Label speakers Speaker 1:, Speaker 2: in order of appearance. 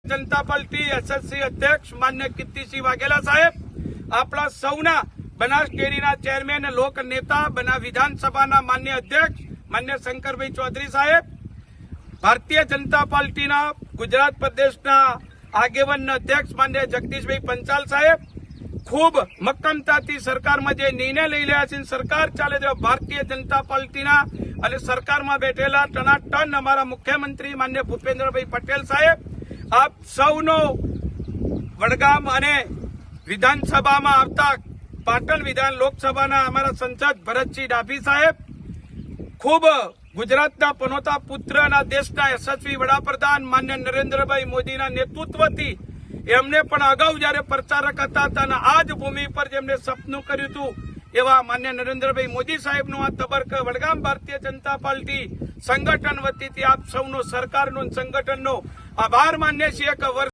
Speaker 1: जनता party SSC अध्यक्ष मान्य कीर्तिसिंह वाघेला साहेब, आपला सौना बनास डेरीना चेरमेन लोक नेता बना विधानसभाना मान्य अध्यक्ष मान्य शंकरभाई चौधरी साहेब, भारतीय जनता पार्टीना गुजरात प्रदेशना આગેવાન અધ્યક્ષ માન્ય જગદીશભાઈ પંચાલ સાહેબ ખૂબ મક્કમતાથી સરકારમાં જે નિર્ણય લઈ રહ્યા છે, સરકાર ચાલે છે ભારતીય જનતા પાર્ટીના અને સરકારમાં બેઠેલા ટનાટન અમારા મુખ્યમંત્રી માન્ય ભૂપેન્દ્રભાઈ પટેલ સાહેબ, આપ સૌનો વડગામ અને વિધાનસભામાં આવતા પાટણ વિધાન લોકસભાના અમારા સંસદ ભરતસિંહ ડાભી સાહેબ, ખૂબ ગુજરાતના પનોતા પુત્રના દેશના યશસ્વી વડાપ્રધાન માન્ય નરેન્દ્રભાઈ મોદીના નેતૃત્વથી એમને પણ અગાઉ જયારે પ્રચારક હતા અને આ જ ભૂમિ પર જેમને સપનું કર્યું હતું એવા માન્ય નરેન્દ્રભાઈ મોદી સાહેબનું આ તબરક વડગામ ભારતીય જનતા પાર્ટી સંગઠન વતીથી આપ સૌનો સરકારનો સંગઠનનો આભાર માન્ય છીએ કે